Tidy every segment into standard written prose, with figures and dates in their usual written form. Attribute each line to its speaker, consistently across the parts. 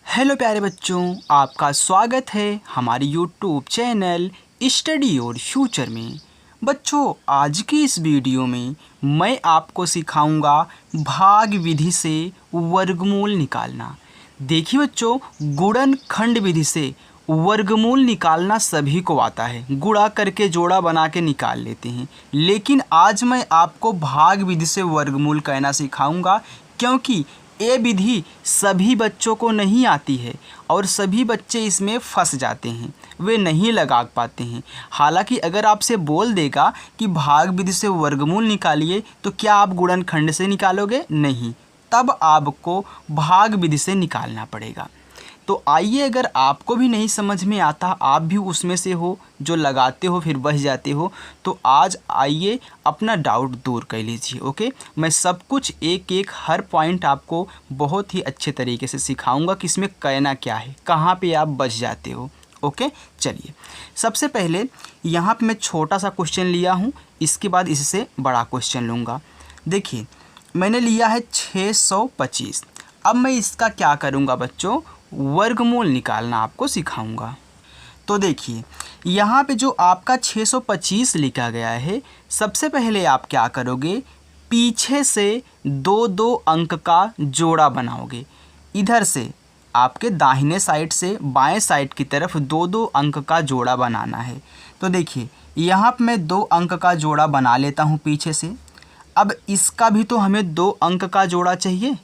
Speaker 1: Hello प्यारे बच्चों, आपका स्वागत है हमारे यूट्यूब चैनल स्टडी और फ्यूचर में। बच्चों, आज की इस वीडियो में मैं आपको सिखाऊंगा भाग विधि से वर्गमूल निकालना। देखिए बच्चों, गुणनखंड विधि से वर्गमूल निकालना सभी को आता है, गुणा करके जोड़ा बना के निकाल लेते हैं। लेकिन आज मैं आपको भाग विधि से वर्गमूल कहना सिखाऊंगा, क्योंकि ये विधि सभी बच्चों को नहीं आती है और सभी बच्चे इसमें फंस जाते हैं, वे नहीं लगा पाते हैं। हालांकि अगर आपसे बोल देगा कि भाग विधि से वर्गमूल निकालिए, तो क्या आप गुणनखंड से निकालोगे? नहीं, तब आपको भाग विधि से निकालना पड़ेगा। तो आइए, अगर आपको भी नहीं समझ में आता, आप भी उसमें से हो जो लगाते हो फिर बच जाते हो, तो आज आइए अपना डाउट दूर कर लीजिए। ओके, मैं सब कुछ एक एक हर पॉइंट आपको बहुत ही अच्छे तरीके से सिखाऊंगा कि इसमें कहना क्या है, कहाँ पे आप बच जाते हो। ओके, चलिए सबसे पहले यहाँ पे मैं छोटा सा क्वेश्चन लिया हूँ, इसके बाद इससे बड़ा क्वेश्चन लूँगा। देखिए, मैंने लिया है 625। अब मैं इसका क्या करूँगा बच्चों, वर्गमूल निकालना आपको सिखाऊंगा। तो देखिए, यहाँ पे जो आपका 625 लिखा गया है, सबसे पहले आप क्या करोगे, पीछे से दो दो अंक का जोड़ा बनाओगे। इधर से आपके दाहिने साइड से बाएं साइड की तरफ दो दो अंक का जोड़ा बनाना है। तो देखिए, यहाँ पे मैं 2 अंक का जोड़ा बना लेता हूँ पीछे से। अब इसका भी तो हमें 2 अंक का जोड़ा चाहिए,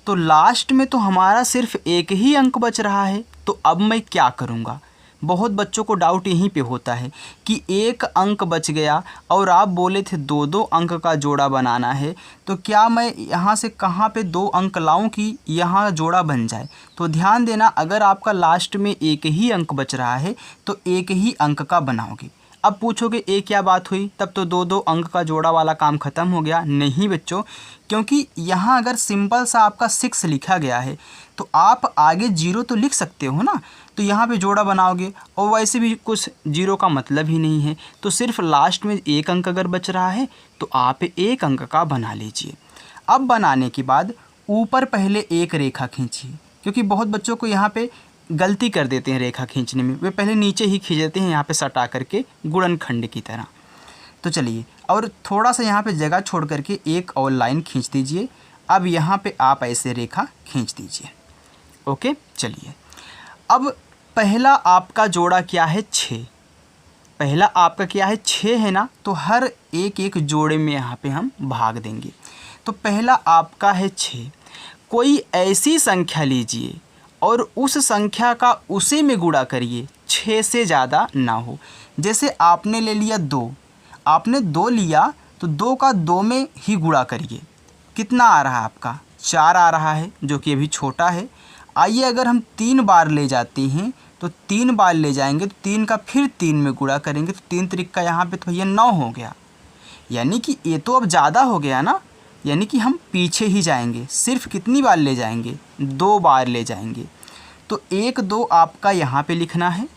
Speaker 1: तो लास्ट में तो हमारा सिर्फ एक ही अंक बच रहा है। तो अब मैं क्या करूँगा, बहुत बच्चों को डाउट यहीं पे होता है कि एक अंक बच गया और आप बोले थे 2 अंक का जोड़ा बनाना है, तो क्या मैं यहाँ से कहाँ पे 2 अंक लाऊं कि यहाँ जोड़ा बन जाए। तो ध्यान देना, अगर आपका लास्ट में एक ही अंक बच रहा है तो एक ही अंक का बनाओगे। अब पूछोगे ये क्या बात हुई, तब तो 2 अंक का जोड़ा वाला काम ख़त्म हो गया। नहीं बच्चों, क्योंकि यहाँ अगर सिंपल सा आपका 6 लिखा गया है तो आप आगे 0 तो लिख सकते हो ना, तो यहाँ पे जोड़ा बनाओगे। और वैसे भी कुछ 0 का मतलब ही नहीं है, तो सिर्फ लास्ट में एक अंक अगर बच रहा है तो आप एक अंक का बना लीजिए। अब बनाने के बाद ऊपर पहले एक रेखा खींचिए, क्योंकि बहुत बच्चों को यहाँ पे गलती कर देते हैं रेखा खींचने में, वे पहले नीचे ही खींच देते हैं यहाँ पे सटा करके गुणनखंड की तरह। तो चलिए, और थोड़ा सा यहाँ पे जगह छोड़ करके एक और लाइन खींच दीजिए। अब यहाँ पे आप ऐसे रेखा खींच दीजिए। ओके, चलिए, अब पहला आपका जोड़ा क्या है, 6। पहला आपका क्या है, 6 है ना, तो हर एक एक जोड़े में यहाँ पे हम भाग देंगे। तो पहला आपका है 6। कोई ऐसी संख्या लीजिए और उस संख्या का उसी में गुणा करिए, 6 से ज़्यादा ना हो। जैसे आपने ले लिया 2, आपने 2 लिया तो 2 का 2 में ही गुणा करिए। कितना आ रहा है आपका, 4 आ रहा है, जो कि अभी छोटा है। आइए, अगर हम 3 बार ले जाते हैं तो 3 बार ले जाएंगे तो 3 का फिर 3 में गुणा करेंगे, तो 3 त्रिक का यहाँ पे तो भैया 9 हो गया। यानी कि ये तो अब ज़्यादा हो गया ना, यानी कि हम पीछे ही जाएंगे। सिर्फ कितनी बार ले जाएंगे, 2 बार ले जाएंगे। तो 1 2 आपका यहाँ पे लिखना है,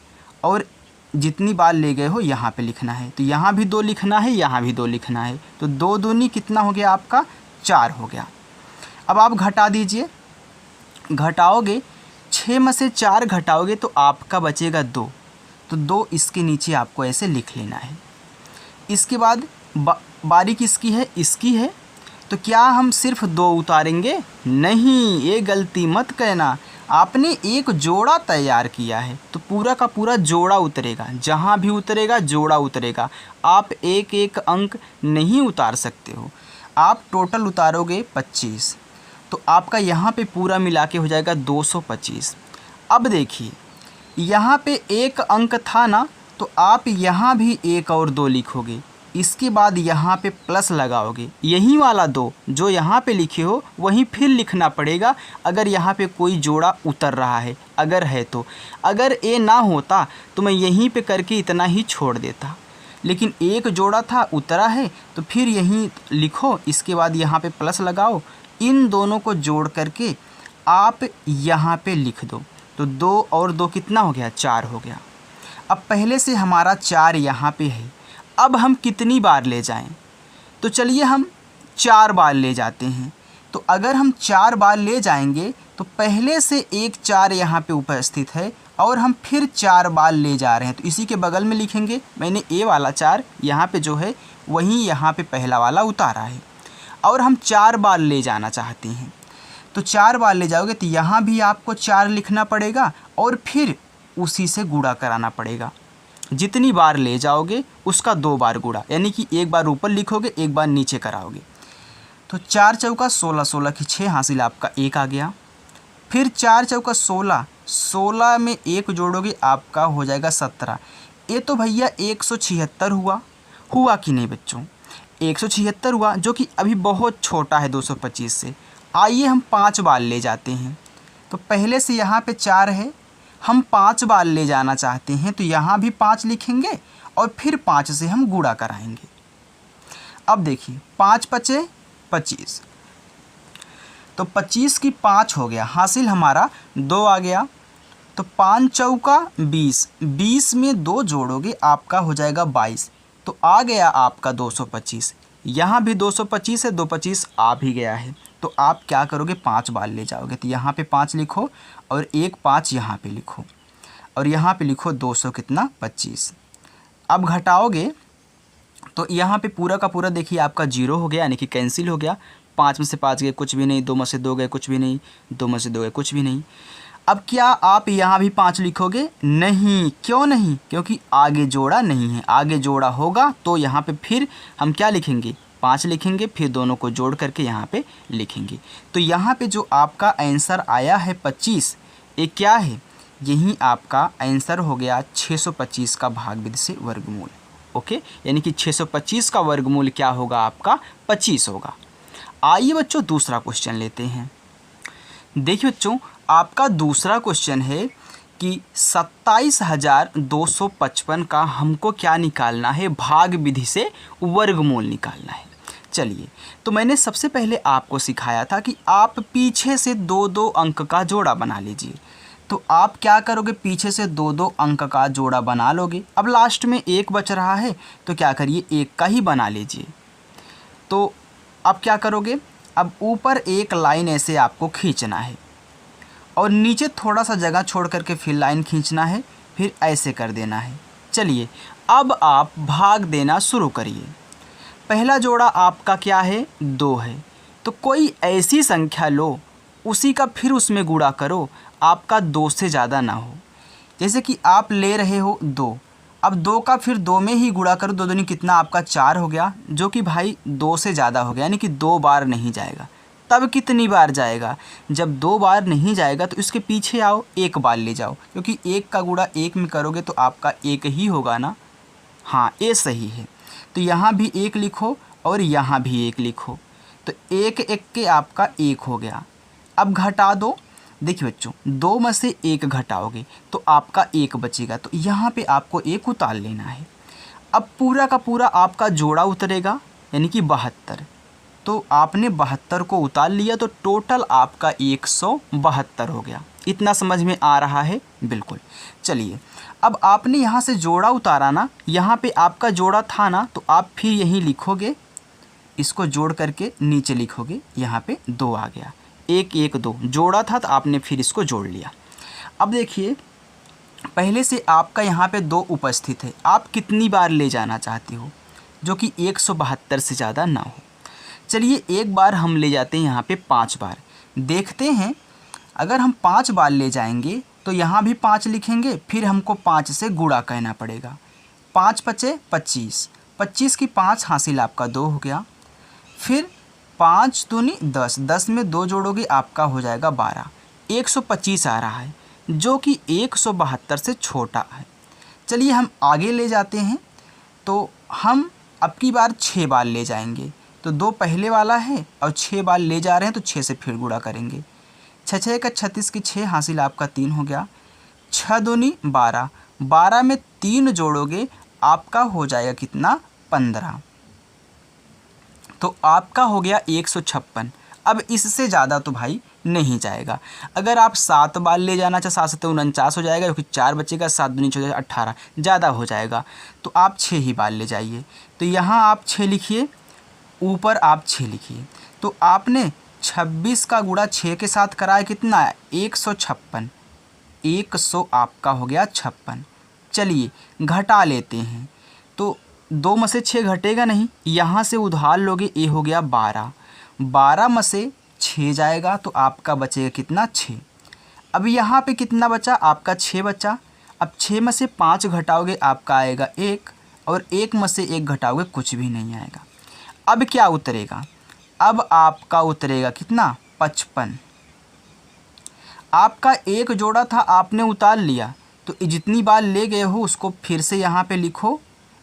Speaker 1: और जितनी बार ले गए हो यहाँ पे लिखना है। तो यहाँ भी 2 लिखना है, यहाँ भी 2 लिखना है। तो 2 दूनी कितना हो गया आपका, 4 हो गया। अब आप घटा दीजिए, घटाओगे 6 में से 4 घटाओगे तो आपका बचेगा 2। तो 2 इसके नीचे आपको ऐसे लिख लेना है। इसके बाद बारी किसकी है, इसकी है। तो क्या हम सिर्फ 2 उतारेंगे? नहीं, ये गलती मत कहना। आपने एक जोड़ा तैयार किया है तो पूरा का पूरा जोड़ा उतरेगा, जहाँ भी उतरेगा जोड़ा उतरेगा। आप एक एक अंक नहीं उतार सकते हो। आप टोटल उतारोगे 25, तो आपका यहाँ पे पूरा मिला के हो जाएगा 225। अब देखिए, यहाँ पे एक अंक था ना, तो आप यहाँ भी 1 और 2 लिखोगे। इसके बाद यहाँ पे प्लस लगाओगे, यही वाला 2 जो यहाँ पे लिखे हो वहीं फिर लिखना पड़ेगा, अगर यहाँ पे कोई जोड़ा उतर रहा है, अगर है तो। अगर ये ना होता तो मैं यहीं पे करके इतना ही छोड़ देता, लेकिन एक जोड़ा था, उतरा है, तो फिर यहीं लिखो। इसके बाद यहाँ पे प्लस लगाओ, इन दोनों को जोड़ करके आप यहाँ पे लिख दो। तो 2 और 2 कितना हो गया, 4 हो गया। अब पहले से हमारा 4 यहाँ पे है, अब हम कितनी बार ले जाएं? तो चलिए हम 4 बार ले जाते हैं। तो अगर हम 4 बार ले जाएंगे तो पहले से एक 4 यहाँ पे उपस्थित है और हम फिर 4 बार ले जा रहे हैं, तो इसी के बगल में लिखेंगे। मैंने ए वाला 4 यहाँ पे जो है वहीं यहाँ पे पहला वाला उतारा है और हम 4 बार ले जाना चाहते हैं। तो 4 बार ले जाओगे तो यहाँ भी आपको 4 लिखना पड़ेगा और फिर उसी से गुणा कराना पड़ेगा। जितनी बार ले जाओगे उसका 2 बार गुणा, यानी कि एक बार ऊपर लिखोगे एक बार नीचे कराओगे। तो 4 चौका 16, 16 की 6 हासिल आपका 1 आ गया। फिर 4 चौका 16, 16 में 1 जोड़ोगे आपका हो जाएगा 17। ये तो भैया 176 हुआ कि नहीं बच्चों? 176 हुआ, जो कि अभी बहुत छोटा है 225 से। आइए हम 5 बार ले जाते हैं। तो पहले से यहाँ पे 4 है, हम 5 बार ले जाना चाहते हैं, तो यहाँ भी 5 लिखेंगे और फिर 5 से हम गुणा कराएंगे। अब देखिए 5 पचे 25, तो 25 की 5 हो गया, हासिल हमारा 2 आ गया। तो 5 चौका 20, 20 में 2 जोड़ोगे आपका हो जाएगा 22, तो आ गया आपका 225। यहाँ भी 225 है, 225 आ भी गया है। तो आप क्या करोगे, 5 बार ले जाओगे, तो यहाँ पे 5 लिखो और एक 5 यहाँ पे लिखो और यहाँ पे लिखो 200 कितना 25। अब घटाओगे तो यहाँ पे पूरा का पूरा देखिए आपका 0 हो गया, यानी कि कैंसिल हो गया। 5 में से 5 गए कुछ भी नहीं, 2 में से 2 गए कुछ भी नहीं, 2 में से 2 गए कुछ भी नहीं। अब क्या आप यहाँ भी 5 लिखोगे? नहीं। क्यों नहीं? क्योंकि आगे जोड़ा नहीं है। आगे जोड़ा होगा तो यहाँ पे फिर हम क्या लिखेंगे, 5 लिखेंगे, फिर दोनों को जोड़ करके यहाँ पे लिखेंगे। तो यहाँ पे जो आपका आंसर आया है 25, ये क्या है, यही आपका आंसर हो गया 625 का भागविधि से वर्गमूल। ओके, यानी कि 625 का वर्गमूल क्या होगा आपका 25 होगा। आइए बच्चों दूसरा क्वेश्चन लेते हैं। देखिए बच्चों, आपका दूसरा क्वेश्चन है कि 27,255 का हमको क्या निकालना है, भाग विधि से वर्गमूल निकालना है। चलिए, तो मैंने सबसे पहले आपको सिखाया था कि आप पीछे से 2-2 अंक का जोड़ा बना लीजिए। तो आप क्या करोगे, पीछे से 2-2 अंक का जोड़ा बना लोगे। अब लास्ट में 1 बच रहा है तो क्या करिए, 1 का ही बना लीजिए। तो अब क्या करोगे, अब ऊपर एक लाइन ऐसे आपको खींचना है और नीचे थोड़ा सा जगह छोड़ करके फिर लाइन खींचना है, फिर ऐसे कर देना है। चलिए, अब आप भाग देना शुरू करिए। पहला जोड़ा आपका क्या है, 2 है, तो कोई ऐसी संख्या लो, उसी का फिर उसमें गुणा करो, आपका 2 से ज़्यादा ना हो। जैसे कि आप ले रहे हो 2, अब 2 का फिर 2 में ही गुणा करो, 2 दूनी कितना आपका 4 हो गया, जो कि भाई 2 से ज़्यादा हो गया, यानी कि 2 बार नहीं जाएगा। तब कितनी बार जाएगा, जब 2 बार नहीं जाएगा तो इसके पीछे आओ, 1 बार ले जाओ, क्योंकि 1 का गुणा 1 में करोगे तो आपका 1 ही होगा ना। हाँ, ये सही है। तो यहाँ भी 1 लिखो और यहाँ भी 1 लिखो, तो 1 1 के आपका 1 हो गया। अब घटा दो। देखिए बच्चों, 2 में से 1 घटाओगे तो आपका 1 बचेगा, तो यहाँ पे आपको 1 उतार लेना है। अब पूरा का पूरा आपका जोड़ा उतरेगा, यानी कि 72। तो आपने 72 को उतार लिया तो टोटल आपका 172 हो गया। इतना समझ में आ रहा है? बिल्कुल। चलिए, अब आपने यहाँ से जोड़ा उतारा ना, यहाँ पे आपका जोड़ा था ना, तो आप फिर यहीं लिखोगे, इसको जोड़ करके नीचे लिखोगे, यहाँ पे 2 आ गया। 1 1 2 जोड़ा था तो आपने फिर इसको जोड़ लिया। अब देखिए, पहले से आपका यहाँ पे 2 उपस्थित है, आप कितनी बार ले जाना चाहते हो, जो कि 172 से ज़्यादा ना हो। चलिए, एक बार हम ले जाते हैं यहाँ पे 5 बार। देखते हैं, अगर हम 5 बार ले जाएंगे तो यहाँ भी 5 लिखेंगे, फिर हमको 5 से गुणा कहना पड़ेगा। 5 पचे 25, 25 की 5 हासिल आपका 2 हो गया। फिर 5 दूनी 10, 10 में 2 जोड़ोगे आपका हो जाएगा 12। 125 आ रहा है, जो कि 172 से छोटा है। चलिए, हम आगे ले जाते हैं, तो हम अब की बार 6 बार ले जाएंगे। तो 2 पहले वाला है और 6 बार ले जा रहे हैं, तो 6 से फिर गुणा करेंगे। 6 6 का 36 की 6 हासिल आपका 3 हो गया। 6 दूनी 12, 12 में 3 जोड़ोगे आपका हो जाएगा कितना 15। तो आपका हो गया 156। अब इससे ज़्यादा तो भाई नहीं जाएगा। अगर आप 7 बार ले जाना चाहे, 7 से 49 हो जाएगा, क्योंकि 4 बचेगा, 7 दूनी 18, ज़्यादा हो जाएगा, तो आप 6 ही बार ले जाइए। तो यहाँ आप 6 लिखिए, ऊपर आप 6 लिखिए। तो आपने 26 का गुणा 6 के साथ करा है कितना है 156। 100 आपका हो गया 56। चलिए घटा लेते हैं। तो 2 में से 6 घटेगा नहीं, यहाँ से उधार लोगे, ये हो गया 12। 12 में से 6 जाएगा तो आपका बचेगा कितना 6। अब यहाँ पे कितना बचा आपका 6 बचा। अब 6 में से 5 घटाओगे आपका आएगा 1, और 1 में से 1 घटाओगे कुछ भी नहीं आएगा। अब क्या उतरेगा, अब आपका उतरेगा कितना 55। आपका एक जोड़ा था आपने उतार लिया, तो जितनी बार ले गए हो उसको फिर से यहाँ पे लिखो,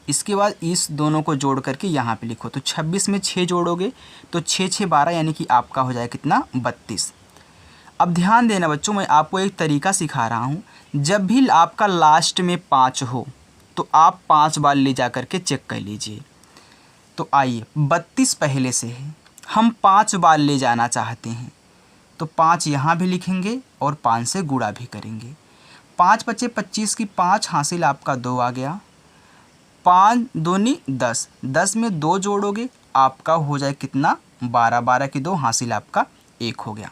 Speaker 1: इसके बाद इस दोनों को जोड़ करके यहाँ पे लिखो। तो 26 में 6 जोड़ोगे तो 6 6 12, यानी कि आपका हो जाए कितना 32। अब ध्यान देना बच्चों, मैं आपको एक तरीका सिखा रहा हूँ। जब भी आपका लास्ट में 5 हो तो आप 5 बार ले जा कर के चेक कर लीजिए। तो आइए 32 पहले से है, हम 5 बार ले जाना चाहते हैं, तो 5 यहाँ भी लिखेंगे और 5 से गुणा भी करेंगे। 5 बचे 25 की 5 हासिल आपका 2 आ गया। 5 दूनी 10, 10 में 2 जोड़ोगे आपका हो जाए कितना 12, 12 की 2 हासिल आपका 1 हो गया।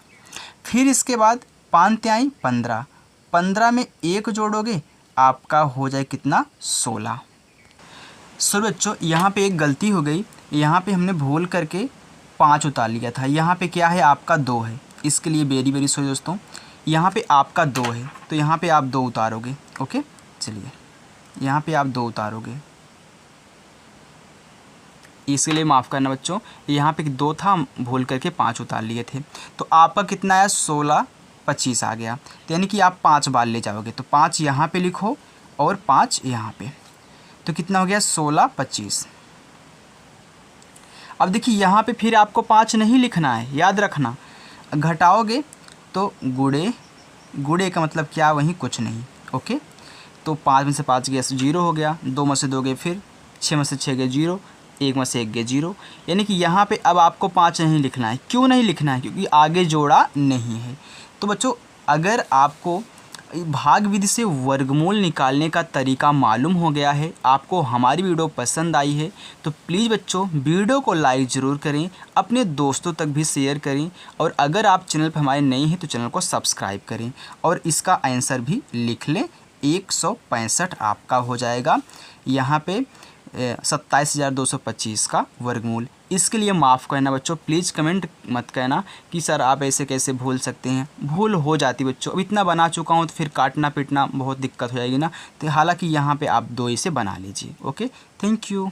Speaker 1: फिर इसके बाद 5 त्याई 15, 15 में 1 जोड़ोगे आपका हो जाए कितना 16। सो बच्चों यहाँ पे एक गलती हो गई, यहाँ पे हमने भूल करके 5 उतार लिया था। यहाँ पे क्या है आपका 2 है, इसके लिए वेरी वेरी सॉरी दोस्तों, यहाँ पे आपका 2 है तो यहाँ पे आप 2 उतारोगे। ओके चलिए यहाँ पे आप 2 उतारोगे, इसके लिए माफ़ करना बच्चों, यहाँ पे 2 था, हम भूल करके 5 उतार लिए थे। तो आपका कितना आया 16, 25 आ गया, तो यानी कि आप 5 बार ले जाओगे। तो 5 यहाँ पे लिखो और 5 यहाँ पे, तो कितना हो गया 16, 25। अब देखिए यहाँ पे फिर आपको 5 नहीं लिखना है, याद रखना। घटाओगे तो गुड़े का मतलब क्या, वहीं कुछ नहीं। ओके तो 5 में से 5 गया 0 हो गया, 2 में से 2 गए फिर, 6 में से 6 गए 0, 1 में से 1 गए 0, यानी कि यहाँ पे अब आपको 5 नहीं लिखना है। क्यों नहीं लिखना है, क्योंकि आगे जोड़ा नहीं है। तो बच्चों अगर आपको भाग विधि से वर्गमूल निकालने का तरीका मालूम हो गया है, आपको हमारी वीडियो पसंद आई है, तो प्लीज़ बच्चों वीडियो को लाइक ज़रूर करें, अपने दोस्तों तक भी शेयर करें, और अगर आप चैनल पर हमारे नए हैं तो चैनल को सब्सक्राइब करें और इसका आंसर भी लिख लें। 165 आपका हो जाएगा यहाँ पे 27,225 का वर्गमूल। इसके लिए माफ़ करना बच्चों, प्लीज़ कमेंट मत कहना कि सर आप ऐसे कैसे भूल सकते हैं। भूल हो जाती बच्चों, अब इतना बना चुका हूँ तो फिर काटना पीटना बहुत दिक्कत हो जाएगी ना, तो हालांकि यहाँ पे आप 2 इसे बना लीजिए। Okay thank you.